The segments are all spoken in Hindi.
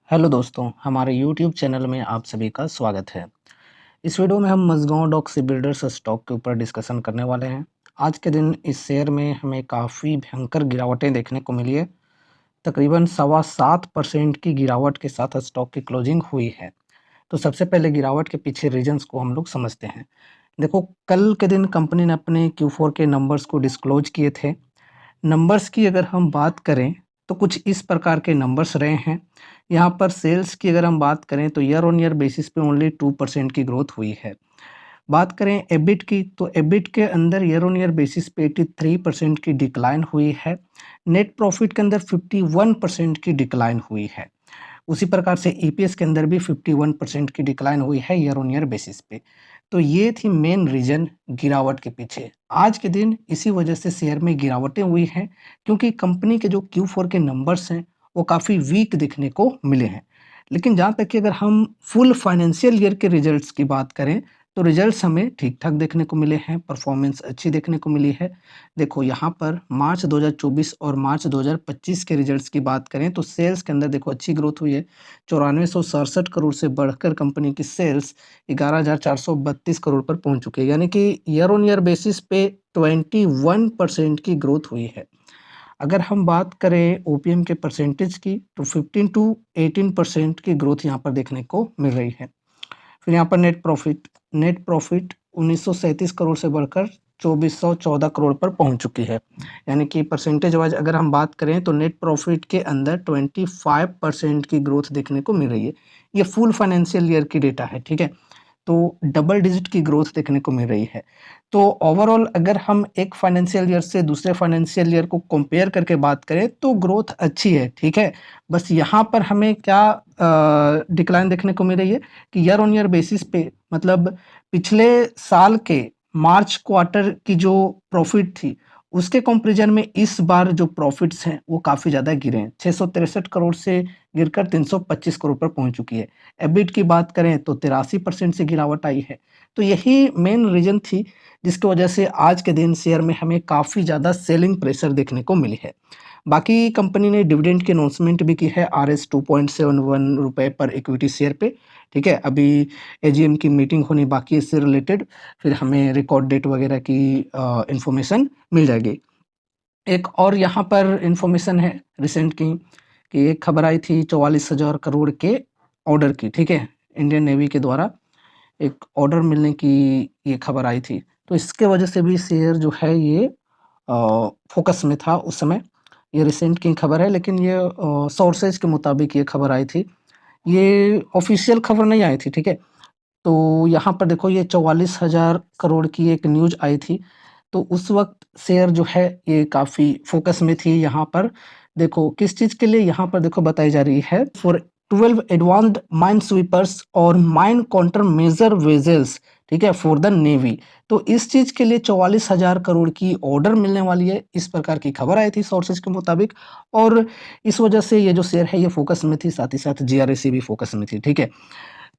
हेलो दोस्तों, हमारे यूट्यूब चैनल में आप सभी का स्वागत है। इस वीडियो में हम मज़गांव डॉक सी बिल्डर्स स्टॉक के ऊपर डिस्कशन करने वाले हैं। आज के दिन इस शेयर में हमें काफ़ी भयंकर गिरावटें देखने को मिली है। तकरीबन सवा 7% की गिरावट के साथ स्टॉक की क्लोजिंग हुई है। तो सबसे पहले गिरावट के पीछे रीजंस को हम लोग समझते हैं। देखो, कल के दिन कंपनी ने अपने Q4 के नंबर्स को डिस्क्लोज किए थे। नंबर्स की अगर हम बात करें तो कुछ इस प्रकार के नंबर्स रहे हैं। यहाँ पर सेल्स की अगर हम बात करें तो ईयर ऑन ईयर बेसिस पे ओनली 2% की ग्रोथ हुई है। बात करें एबिट की तो एबिट के अंदर ईयर ऑन ईयर बेसिस पे 83% की डिक्लाइन हुई है। नेट प्रॉफिट के अंदर 51% की डिक्लाइन हुई है। उसी प्रकार से ईपीएस के अंदर भी 51% की डिक्लाइन हुई है ईयर ऑन ईयर बेसिस पे। तो ये थी मेन रीज़न गिरावट के पीछे। आज के दिन इसी वजह से शेयर में गिरावटें हुई हैं, क्योंकि कंपनी के जो Q4 के नंबर्स हैं, वो काफ़ी वीक दिखने को मिले हैं। लेकिन जहाँ तक कि अगर हम फुल फाइनेंशियल ईयर के रिजल्ट्स की बात करें, तो रिजल्ट्स हमें ठीक-ठाक देखने को मिले हैं, परफॉर्मेंस अच्छी देखने को मिली है। देखो, यहाँ पर मार्च 2024 और मार्च 2025 के रिजल्ट्स की बात करें तो सेल्स के अंदर देखो अच्छी ग्रोथ हुई है। 9467 करोड़ से बढ़कर कंपनी की सेल्स 11,432 करोड़ पर पहुंच चुकी है, यानी कि ईयर ऑन ईयर बेसिस पे 21% की ग्रोथ हुई है। अगर हम बात करें ओपीएम के परसेंटेज की तो 15 टू 18% की ग्रोथ यहाँ पर देखने को मिल रही है। फिर यहाँ पर नेट प्रॉफिट 1937 करोड़ से बढ़कर 2414 करोड़ पर पहुंच चुकी है, यानी कि परसेंटेज वाइज अगर हम बात करें तो नेट प्रॉफिट के अंदर 25% की ग्रोथ देखने को मिल रही है। ये फुल फाइनेंशियल ईयर की डेटा है, ठीक है। तो डबल डिजिट की ग्रोथ देखने को मिल रही है। तो ओवरऑल अगर हम एक फाइनेंशियल ईयर से दूसरे फाइनेंशियल ईयर को कंपेयर करके बात करें तो ग्रोथ अच्छी है, ठीक है। बस यहाँ पर हमें क्या डिक्लाइन देखने को मिल रही है कि ईयर ऑन ईयर बेसिस पे, मतलब पिछले साल के मार्च क्वार्टर की जो प्रॉफिट थी, उसके कंपैरिजन में इस बार जो प्रॉफिट्स हैं वो काफ़ी ज़्यादा गिरे हैं। 663 करोड़ से गिरकर 325 करोड़ पर पहुंच चुकी है। एबिट की बात करें तो 83% से गिरावट आई है। तो यही मेन रीज़न थी जिसकी वजह से आज के दिन शेयर में हमें काफ़ी ज़्यादा सेलिंग प्रेशर देखने को मिली है। बाकी कंपनी ने डिविडेंड की अनाउंसमेंट भी की है RS 2.71 रुपए पर इक्विटी शेयर पे, ठीक है। अभी एजीएम की मीटिंग होनी बाकी है इससे रिलेटेड, फिर हमें रिकॉर्ड डेट वगैरह की इन्फॉर्मेशन मिल जाएगी। एक और यहाँ पर इन्फॉर्मेशन है रिसेंट की, कि एक खबर आई थी 44,000 करोड़ के ऑर्डर की, ठीक है। इंडियन नेवी के द्वारा एक ऑर्डर मिलने की ये खबर आई थी। तो इसके वजह से भी शेयर जो है ये फोकस में था उस समय। ये रिसेंट की खबर है, लेकिन ये सोर्सेज के मुताबिक ये खबर आई थी। ये ऑफिशियल खबर नहीं आई थी, ठीक है। तो यहाँ पर देखो ये 44,000 करोड़ की एक न्यूज़ आई थी। तो उस वक़्त शेयर जो है ये काफ़ी फ़ोकस में थी। यहाँ पर देखो किस चीज़ के लिए यहाँ पर देखो बताई जा रही है, फॉर 12 एडवांस्ड माइन स्वीपर्स और माइन काउंटर मेजर वेसल्स, ठीक है, फॉर द नेवी। तो इस चीज़ के लिए 44,000 करोड़ की ऑर्डर मिलने वाली है, इस प्रकार की खबर आई थी सोर्सेज के मुताबिक। और इस वजह से ये जो शेयर है ये फ़ोकस में थी, साथ ही साथ जीआरएसी भी फ़ोकस में थी, ठीक है।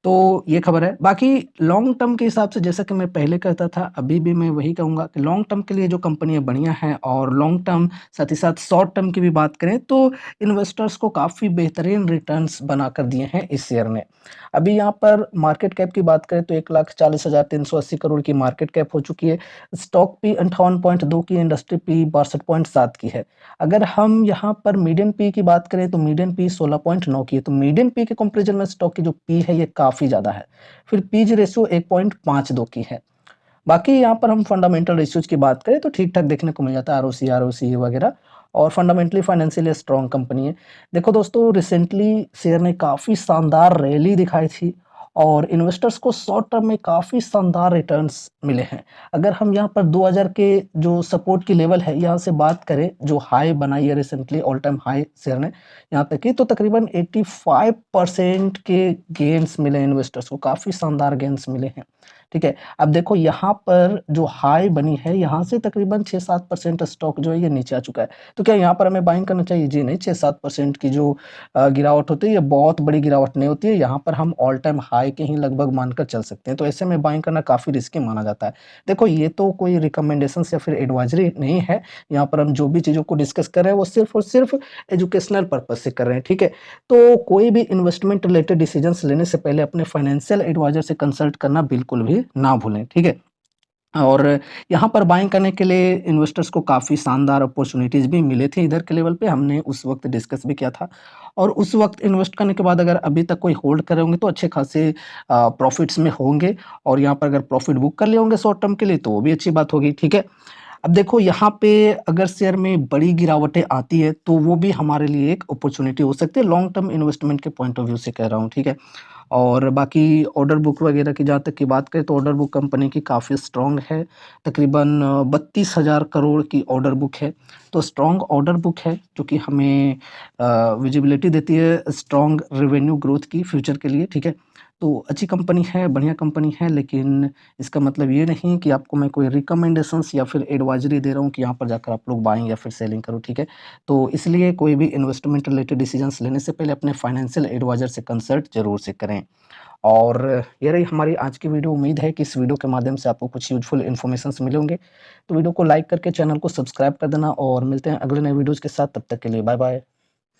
तो ये खबर है। बाकी लॉन्ग टर्म के हिसाब से जैसा कि मैं पहले कहता था, अभी भी मैं वही कहूँगा कि लॉन्ग टर्म के लिए जो कंपनियाँ बढ़िया हैं, और लॉन्ग टर्म साथ ही साथ शॉर्ट टर्म की भी बात करें तो इन्वेस्टर्स को काफ़ी बेहतरीन रिटर्न्स बनाकर दिए हैं इस शेयर ने। अभी यहाँ पर मार्केट कैप की बात करें तो 1,40,380 करोड़ की मार्केट कैप हो चुकी है। स्टॉक पी 58.2 की, इंडस्ट्री पी 62.7 की है। अगर हम यहाँ पर मीडियन पी की बात करें तो मीडियन पी 16.9 की है। तो मीडियन पी के कंपैरिजन में स्टॉक की जो पी है ये काफ़ी ज़्यादा है। फिर पीज रेशियो 1.52 की है। बाकी यहाँ पर हम फंडामेंटल रेशियोज की बात करें तो ठीक-ठाक देखने को मिल जाता है, आरओसी वगैरह, और फंडामेंटली फाइनेंशियली स्ट्रॉन्ग कंपनी है। देखो दोस्तों, रिसेंटली शेयर ने काफ़ी शानदार रैली दिखाई थी और इन्वेस्टर्स को शॉर्ट टर्म में काफ़ी शानदार रिटर्न्स मिले हैं। अगर हम यहाँ पर 2000 के जो सपोर्ट की लेवल है यहाँ से बात करें, जो हाई बनाई है recently, all time high share ने यहाँ तक की, तो तकरीबन 85% के गेन्स मिले इन्वेस्टर्स को, काफ़ी शानदार गेन्स मिले हैं। ठीक है? अब देखो यहाँ पर जो हाई बनी है, यहाँ से तकरीबन 6-7% स्टॉक जो है ये नीचे आ चुका है। तो क्या यहाँ पर हमें बाइंग करना चाहिए? जी नहीं, 6-7% की जो गिरावट होती है, ये बहुत बड़ी गिरावट नहीं होती है। यहाँ पर हम ऑल टाइम हाई के ही लगभग मानकर चल सकते हैं। तो ऐसे में बाइंग करना काफ़ी रिस्की माना जाता है। देखो ये तो कोई रिकमेंडेशंस या फिर एडवाइज़री नहीं है। यहाँ पर हम जो भी चीज़ों को डिस्कस कर रहे हैं, वो सिर्फ़ और सिर्फ़ एजुकेशनल पर्पज़ से कर रहे हैं, ठीक है? तो कोई भी इन्वेस्टमेंट रिलेटेड डिसीजंस लेने से पहले अपने फाइनेंशियल एडवाइज़र से कंसल्ट करना बिल्कुल भी ना भूलें, ठीक है? और यहाँ पर बाइंग करने के लिए इन्वेस्टर्स को काफ़ी शानदार अपॉर्च्युनिटीज़ भी मिले थे इधर के लेवल पे, हमने उस वक़्त डिस्कस भी किया था। और उस वक़्त इन्वेस्ट करने के बाद अगर अभी तक कोई होल्ड करे होंगे तो अच्छे खासे प्रॉफ़िट्स में होंगे, और यहाँ पर अगर प्रॉफ़िट बुक कर लिए होंगे शॉर्ट टर्म के लिए तो वो भी अच्छी बात होगी, ठीक है? अब देखो यहाँ पे अगर शेयर में बड़ी गिरावटें आती है तो वो भी हमारे लिए एक अपॉर्च्युनिटी हो सकती है, लॉन्ग टर्म इन्वेस्टमेंट के पॉइंट ऑफ व्यू से कह रहा हूँ, ठीक है? और बाकी ऑर्डर बुक वगैरह की जहाँ तक की बात करें तो ऑर्डर बुक कंपनी की काफ़ी स्ट्रॉन्ग है। तकरीबन 32,000 करोड़ की ऑर्डर बुक है। तो स्ट्रॉन्ग ऑर्डर बुक है जो कि हमें विजिबिलिटी देती है स्ट्रॉन्ग रेवेन्यू ग्रोथ की फ्यूचर के लिए, ठीक है? तो अच्छी कंपनी है, बढ़िया कंपनी है, लेकिन इसका मतलब ये नहीं कि आपको मैं कोई रिकमेंडेशंस या फिर एडवाइज़री दे रहा हूँ कि यहाँ पर जाकर आप लोग बाइंग या फिर सेलिंग करो, ठीक है? तो इसलिए कोई भी इन्वेस्टमेंट रिलेटेड डिसीजंस लेने से पहले अपने फाइनेंशियल एडवाइज़र से कंसल्ट ज़रूर से करें। और ये रही हमारी आज की वीडियो। उम्मीद है कि इस वीडियो के माध्यम से आपको कुछ यूज़फुल इन्फॉर्मेशंस मिले होंगे। तो वीडियो को लाइक करके चैनल को सब्सक्राइब कर देना, और मिलते हैं अगले नए वीडियोज़ के साथ। तब तक के लिए बाय बाय।